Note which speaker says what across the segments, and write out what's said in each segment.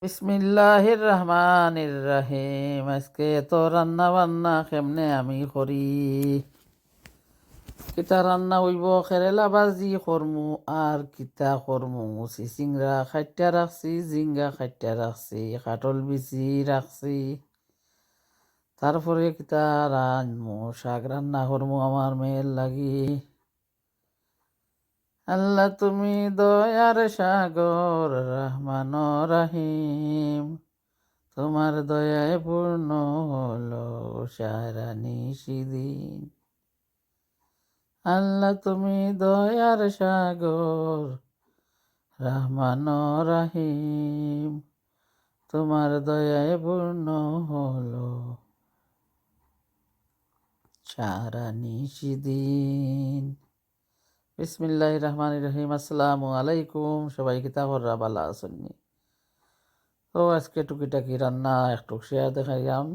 Speaker 1: বিসমিল্লাহির রহমানির রহিম। আজকে তো রান্না বান্না কেমনে আমি করি। কিতা রান্না হইব, কেরেলা ভাজি করমু আর কিতা করমু। চিচিংরা খাইটা রাখছি, জিঙ্গা খাইটা রাখছি, কাটল বিচি রাখছি। তারপরে কিতা রানমু, শাক রান্না করমু আমার মেয়ের লাগি। আল্লাহ তুমি দয়ার সাগর, রহমান রাহিম। তোমার দয়ায় পূর্ণ হলো সারা নিশিদিন। আল্লাহ তুমি দয়ার সাগর, রহমান রাহিম। তোমার দয়ায় পূর্ণ হলো সারা নিশিদিন। বিসমিল্লাহির রহমানির রহিম। আসসালামু আলাইকুম। সবাই কিতা কররা, বালা আসন্নি? তো আজকে টুকিটাকি রান্না একটু শেয়ার দেখাইলাম।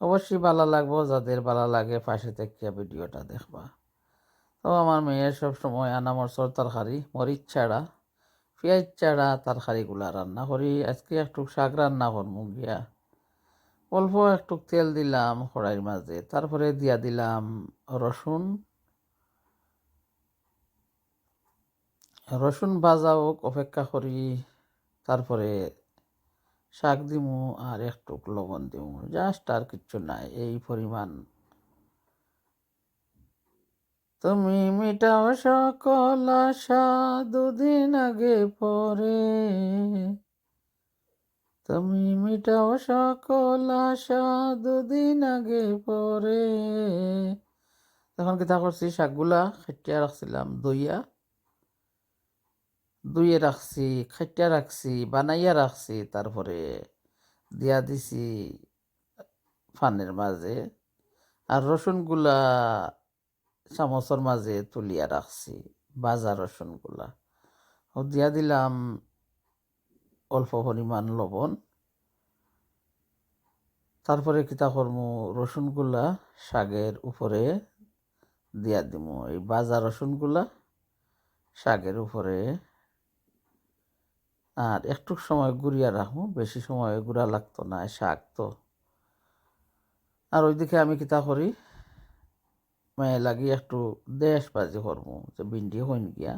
Speaker 1: অবশ্যই ভালো লাগবো, যাদের ভালো লাগে পাশে থেকে ভিডিওটা দেখবা। তো আমার মেয়ের সব সময় আনা মরচর তরকারি, মরিচ ছাড়া, পেঁয়াজ ছাড়া তরকারিগুলা রান্না করি। আজকে একটু শাক রান্না করবো গিয়া। অল্প একটু তেল দিলাম কড়াইয়ের মাঝে, তারপরে দিয়া দিলাম রসুন। রসুন ভাজা হোক অপেক্ষা করি। তারপরে শাক দিমু আর একটু লবণ দিমু, জাস্ট আর কিচ্ছু নাই, এই পরিমাণ। তুমি মিটাও সকল আশা, দুদিন আগে পরে। তুমি মিটাও সকল আশা, দুদিন আগে পরে। তখন কিতা করছি, শাকগুলা খাইটিয়া রাখছিলাম, দুইয়ে রাখছি, খাইটিয়া রাখছি, বানাইয়া রাখছি। তারপরে দিয়া দিছি ফানের মাঝে। আর রসুনগুলা চামচের মাঝে তুলিয়া রাখছি, ভাজা রসুনগুলা। ও দিয়া দিলাম অল্প পরিমাণ লবণ। তারপরে কিতা করমু, রসুনগুলা শাকের উপরে দিয়া দিমু। এই ভাজা রসুনগুলা শাকের উপরে। আর একটু সময় গুড়িয়া রাখবো, বেশি সময় গুড়া লাগতো না, শাক তো। আর ওইদিকে আমি কিতা করি, মেয়ে লাগি একটু দেশ ভাজি করবো, যে ভিন্ডি হইন গিয়া।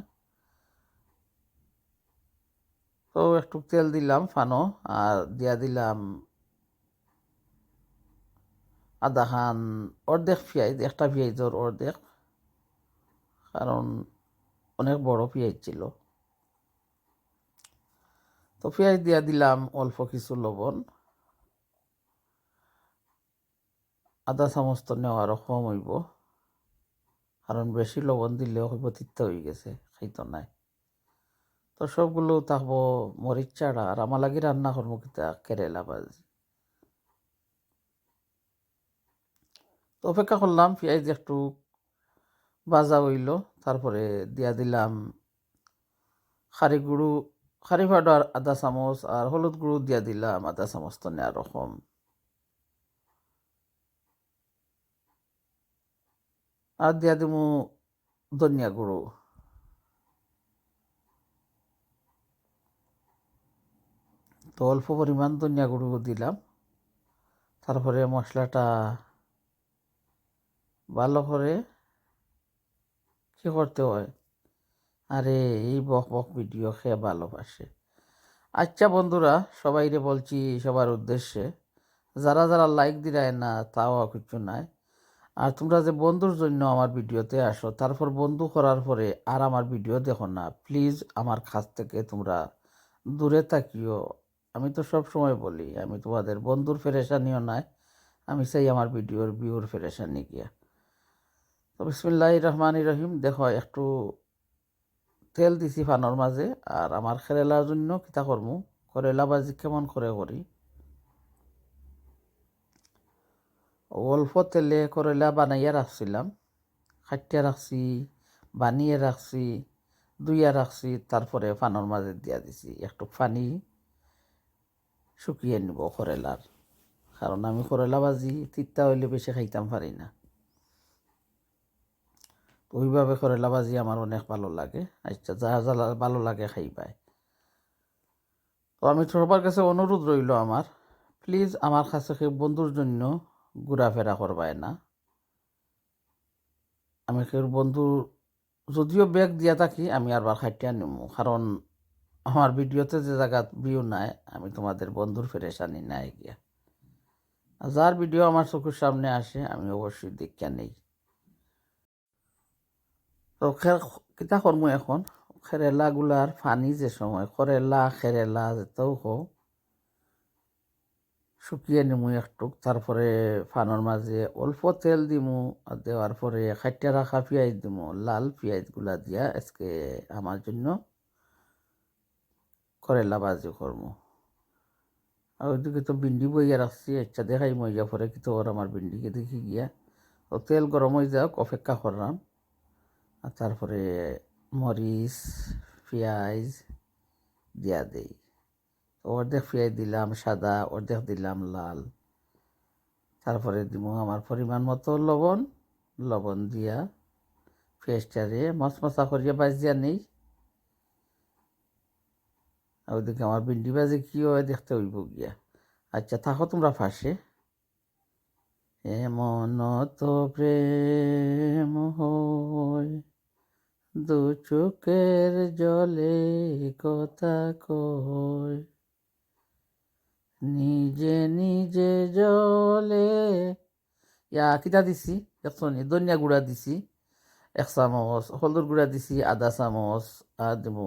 Speaker 1: তো একটু তেল দিলাম ফানো, আর দিয়া দিলাম আধা খান, অর্ধেক পেঁয়াজ, একটা পেঁয়াজের অর্ধেক, কারণ অনেক বড় পেঁয়াজ ছিল। তো পেঁয়াজ দিয়া দিলাম অল্প কিছু লবণ। আধা চামচ তো নেওয়ারও কম হইব, কারণ বেশি লবণ দিলেও হইব তিতা হয়ে গেছে, খাইতো নাই। তো সবগুলো থাকবো মরিচ ছাড়া। আর আমার লাগি রান্না করবো কিতা, কেরেলা ভাজি। তো অপেক্ষা করলাম পেঁয়াজ একটু ভাজা হইল। তারপরে দিয়া দিলাম খারি গুঁড়ো, খারি পাউডার আধা চামচ, আর হলুদ গুঁড়ো দিয়া দিলাম আধা চামচ, তো নেওয়ার রকম। আর দিয়া দিমু ধনিয়া গুঁড়ো। তো অল্প পরিমাণ ধনিয়া গুঁড়ো দিলাম। তারপরে মশলাটা ভালো করে কি করতে হয়, আরে এই বক বক ভিডিও খেয়ে ভালোবাসে। আচ্ছা বন্ধুরা, সবাইরে বলছি, সবার উদ্দেশ্যে, যারা যারা লাইক দিরায় না তাও কিছু নাই। আর তোমরা যে বন্ধুর জন্য আমার ভিডিওতে আসো, তারপর বন্ধু করার পরে আর আমার ভিডিও দেখো না, প্লিজ আমার কাছ থেকে তোমরা দূরে থাকিও। আমি তো সব সময় বলি, আমি তোমাদের বন্ধুর ফেরেশানিও নাই, আমি চাই আমার ভিডিওর ভিউর ফেরেশানি গিয়া। তো বিসমিল্লাহির রহমানির রহিম। দেখো একটু তেল দিছি ফানোর মাঝে। আর আমার কেরেলার জন্য কিতা করমু, করেলা ভাজি কেমন করে করি, অল্প তেলে করেলা বানাইয়া রাখছিলাম, কাটিয়া রাখছি, বানিয়ে রাখছি, দুইয়া রাখছি। তারপরে ফানোর মাঝে দিয়া দিছি, একটু পানি শুকিয়ে নিব করেলার, কারণ আমি করেলা ভাজি তিতা হইলে বেশি খাইতাম পারি না। তো ওইভাবে করেলা ভাজি আমার অনেক ভালো লাগে। আচ্ছা, যা যা ভালো লাগে খাইবাই। তো আমি সবার কাছে অনুরোধ রইল আমার, প্লিজ আমার কাছে কেউ বন্ধুর জন্য ঘোরাফেরা করবায় না। আমি কেউ বন্ধু যদিও ব্যাগ দিয়া থাকি আমি আরবার খাইটিয়া নিমু, কারণ আমার ভিডিওতে যে জায়গাত ভিউ নাই আমি তোমাদের বন্ধুর ফেরেশানি নাই গিয়া। আর যার ভিডিও আমার চোখের সামনে আসে আমি অবশ্যই দেখিয়া নেই। তো কিতা করমু এখন, খেরেলাগুলার ফানি যে সময় করেলা খেরেলা যেতেও হোক শুকিয়ে নিমু একটু, তারপরে ফানোর মাঝে অল্প তেল দিমু, আর দেওয়ার পরে খাইটা রাখা পেঁয়াজ দিমু, লাল পেঁয়াজগুলা দিয়া আজকে আমার জন্য করেলা ভাজি করমু। আর ওইদিকে তো ভিন্ডি বইয়া রাখছি, আচ্ছা দেখাই মজা পরে কিন্তু ওর আমার ভিন্ডিকে দেখি গিয়া। তো তেল গরম হয়ে যাক অপেক্ষা করলাম, আর তারপরে মরিচ পেঁয়াজ দিয়া দেই। অর্ধেক পেঁয়াজ দিলাম সাদা, অর্ধেক দিলাম লাল, তারপরে দিব আমার পরিমাণ মতো লবণ। লবণ দিয়া পেঁয়াজটারে মশমশা করিয়া বাজিয়া নেই। আর ওইদিকে আমার ভিন্ডি বাজে কী হয় দেখতে হইব গিয়া। আচ্ছা থাকো তোমরা ফাঁসে। এমন তো প্রেম হয় দু চোখের জলে কথা কয়, নিজে নিজে জলে। কিতা দিছি একশনি ধনিয়া গুঁড়া দিছি 1 চামচ, হলুদ গুঁড়া দিছি আধা চামচ, আর দিব।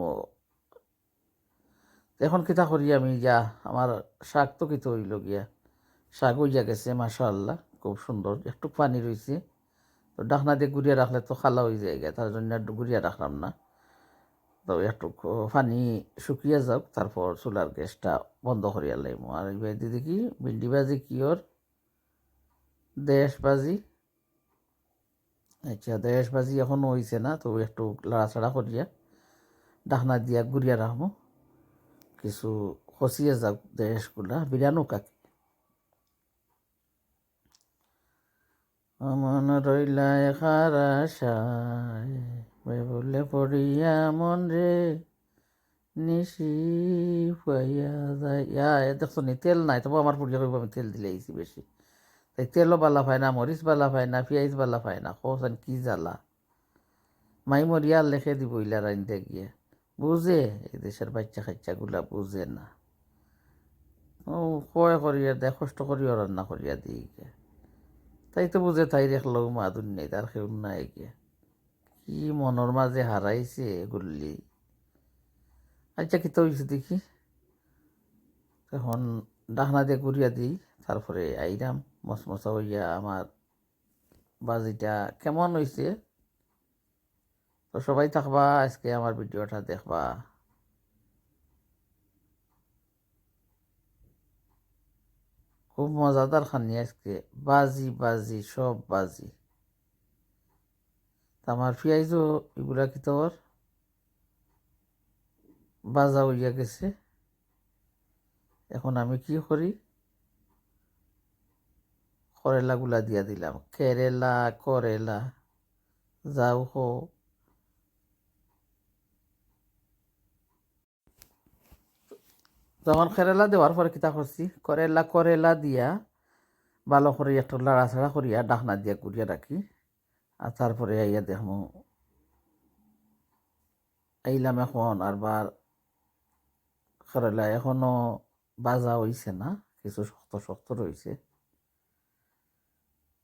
Speaker 1: এখন কিতা করি আমি আমার শাক তো কিতা হইল গিয়া, শাক হইয়া গেছে মাশাআল্লাহ, খুব সুন্দর। একটু পানি রয়েছে, তো ডাকনা দিয়ে গুড়িয়া রাখলে তো খালা হয়ে যায় গিয়া, তার জন্য একটু গুড়িয়া রাখলাম না। তো একটু পানি শুকিয়ে যাক, তারপর চুলার গ্যাসটা বন্ধ করিয়া লাইম। আর এবার দেখি ভিন্ডি ভাজি কি ওর দেশ ভাজি। আচ্ছা দেশ ভাজি এখনও হয়েছে না, তো একটু লাড়াচাড়া করিয়া ডাকনা দিয়া গুড়িয়া রাখবো, কিছু খসিয়ে যাক দেশগুলা বিরানো কাকে। মন রইলা এখার আশায় বলে পড়িয়া মন রে নিশি পাইয়া যায়। দেখছো নি তেল নাই, তবু আমার পড়িয়া করবো আমি তেল দিলে আইছি বেশি। তাই তেলও বালা পায় না, মরিচ বালা পায় না, পেঁয়াজ বালা পায় না, কোসান কি জ্বালা। মাই মরিয়া লেখে দিব ইলা রাইন্দে গিয়ে। বুঝে এই দেশের বাচ্চা কাচ্চাগুলা বুঝে না। ও কয় করিয়া দেয়, কষ্ট করিয়া রান্না করিয়া দিই গে। তাই তো বুঝে তাই রেখলো মা দুনিয়ায় তার কেউ নাই গে। কি মনের মাঝে হারাইছে গুল্লি। আচ্ছা কি তো হয়েছে দেখি, এখন ডাকনা দিয়ে গুড়িয়া দিই, তারপরে আইরাম মশমশা হইয়া আমার বাজিটা কেমন হয়েছে। তো সবাই থাকবা আজকে আমার ভিডিওটা দেখবা। খুব মজাদার খানি আজকে, বাজি বাজি সব বাজি। আমার পেঁয়াজও এগুলা কি তোর বাজা হইয়া গেছে। এখন আমি কি করি, করেলাগুলা দিয়া দিলাম, কেরেলা করেলা যাও হো। তখন কেরেলা দেওয়ার পরে কিতা করছি, করেলা দিয়া ভালো করে একটু লাড়াছাড়া করিয়া ডাকনা দিয়া গুড়িয়া রাখি। আর তারপরে আইয়া দেখমু আইলাম এখন আরবার করেলা এখনো বাজা হইছে না, কিছু শক্ত শক্ত রয়েছে,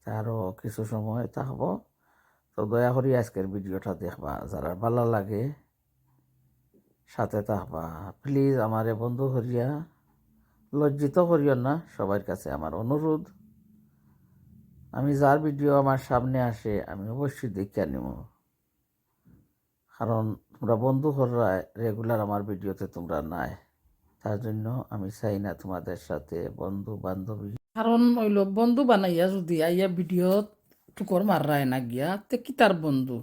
Speaker 1: আরও কিছু সময় থাকবো। তো দয়া করি আজকের ভিডিওটা দেখবা, যারা ভালো লাগে সাথে থাকবা। প্লিজ আমারে বন্ধু করিয়া লজ্জিত করিও না, সবার কাছে আমার অনুরোধ। আমি যার ভিডিও আমার সামনে আসে আমি অবশ্যই দেখিয়া নিব, কারণ তোমরা বন্ধু কররা রেগুলার আমার ভিডিওতে তোমরা নাই, তার জন্য আমি চাই না তোমাদের সাথে বন্ধু বান্ধবী। কারণ হইল বন্ধু বানাইয়া যদি আইয়া ভিডিও টুকর মাররায় না গিয়া তে কি তার বন্ধু।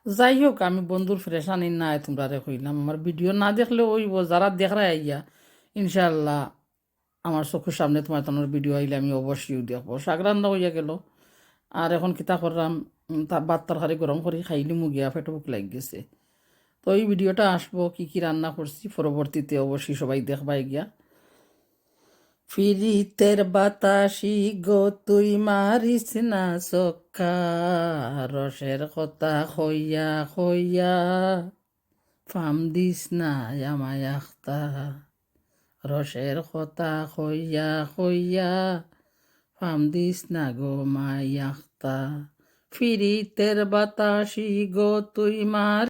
Speaker 1: যাই হোক আমি বন্ধুর ফ্রেশানি নাই তোমরা রে কইলাম, আমার ভিডিও না দেখলে ওইব, যারা দেখরা আইয়া ইনশাল্লাহ আমার চোখের সামনে তোমার ভিডিও আইলে আমি অবশ্যই দেখবো। শাক রান্না হইয়া গেল, আর এখন কিতা করলাম ভাত তরকারি গরম করে খাইলি গিয়া পেটে বুক লাগ গেছে। তো এই ভিডিওটা আসবো কি কি রান্না করছি পরবর্তীতে অবশ্যই সবাই দেখবাই গিয়া। ফিরিতের বাতাসি গো তুই মারিস না সক্কা, রসের কথা হইয়া হইয়া ফাম দিস না আমায় আখতা, রসের কথা হইয়া হইয়া ফাম দিস না গো মাই আখতা, ফিরিতের বাতাসি গো তুই মার